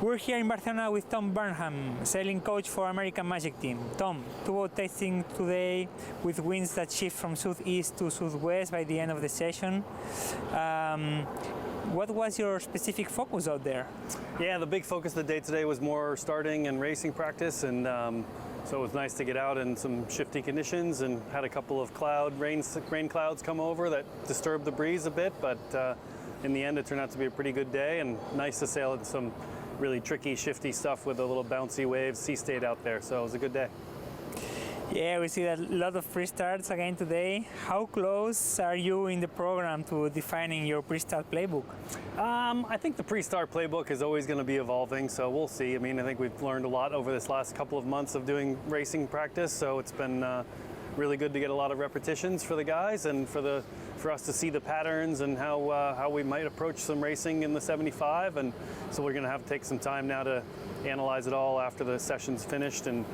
We're here in Barcelona with Tom Burnham, sailing coach for American Magic Team. Tom, two-boat tasting today with winds that shift from southeast to southwest by the end of the session. What was your specific focus out there? Yeah, the big focus of the day today was more starting and racing practice, and so it was nice to get out in some shifty conditions and had a couple of rain clouds come over that disturbed the breeze a bit, but in the end it turned out to be a pretty good day and nice to sail in some really tricky, shifty stuff with a little bouncy waves. Sea stayed out there, so it was a good day. Yeah, we see a lot of pre-starts again today. How close are you in the program to defining your pre-start playbook? I think the pre-start playbook is always going to be evolving, so we'll see. I mean, I think we've learned a lot over this last couple of months of doing racing practice, so it's been really good to get a lot of repetitions for the guys and for us to see the patterns and how we might approach some racing in the 75. And so we're going to have to take some time now to analyze it all after the session's finished and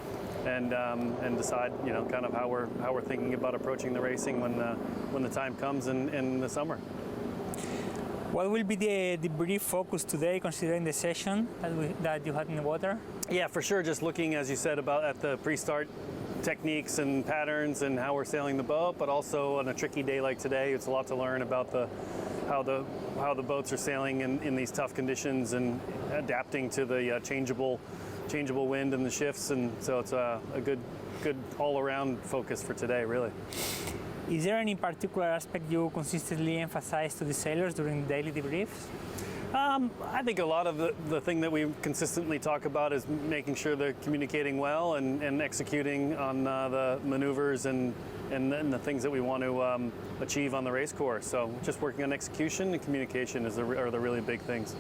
decide, you know, kind of how we're thinking about approaching the racing when the time comes in the summer. What will be the brief focus today, considering the session that you had in the water? Yeah, for sure. Just looking, as you said, at the pre-start techniques and patterns and how we're sailing the boat, but also on a tricky day like today, it's a lot to learn about how the boats are sailing in these tough conditions and adapting to the changeable wind and the shifts, and so it's a good all-around focus for today, really. Is there any particular aspect you consistently emphasize to the sailors during the daily debriefs? I think a lot of the thing that we consistently talk about is making sure they're communicating well and executing on the maneuvers and the things that we want to achieve on the race course. So just working on execution and communication are the really big things.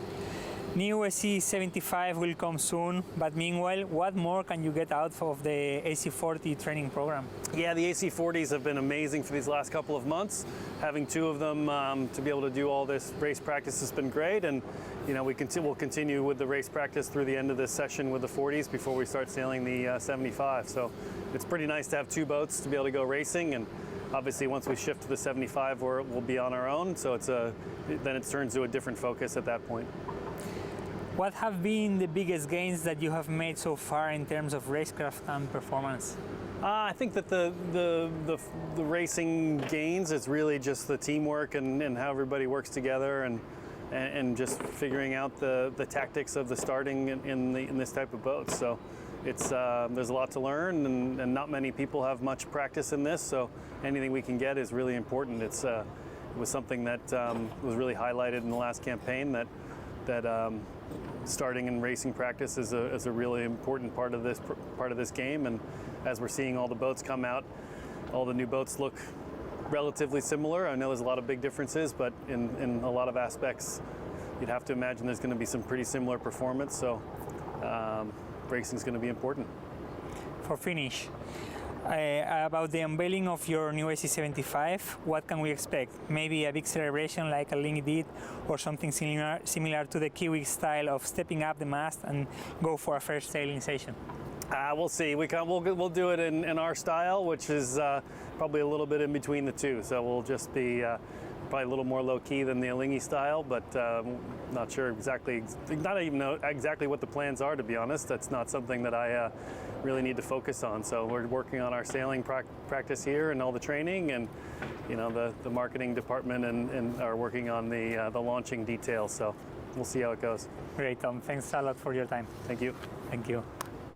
New AC75 will come soon, but meanwhile, what more can you get out of the AC40 training program? Yeah, the AC40s have been amazing for these last couple of months. Having two of them to be able to do all this race practice has been great, and you know we'll continue with the race practice through the end of this session with the 40s before we start sailing the 75. So it's pretty nice to have two boats to be able to go racing, and obviously once we shift to the 75, we'll be on our own. So then it turns to a different focus at that point. What have been the biggest gains that you have made so far in terms of racecraft and performance? I think that the racing gains is really just the teamwork and how everybody works together and just figuring out the tactics of the starting in this type of boat. So there's a lot to learn, and not many people have much practice in this. So anything we can get is really important. It was something that was really highlighted in the last campaign that starting and racing practice is a really important part of this game, and as we're seeing all the boats come out, all the new boats look relatively similar. I know there's a lot of big differences, but in a lot of aspects you'd have to imagine there's going to be some pretty similar performance, so racing is going to be important. For finish, about the unveiling of your new AC75, what can we expect? Maybe a big celebration like Alinghi did, or something similar to the Kiwi style of stepping up the mast and go for a first sailing session? We'll see. We'll do it in our style, which is probably a little bit in between the two. So we'll just be probably a little more low-key than the Alinghi style, but not sure exactly, not even know exactly what the plans are, to be honest. That's not something that I really need to focus on. So we're working on our sailing practice here and all the training, and you know the marketing department and are working on the launching details. So we'll see how it goes. Great, Tom. Thanks a lot for your time. Thank you. Thank you.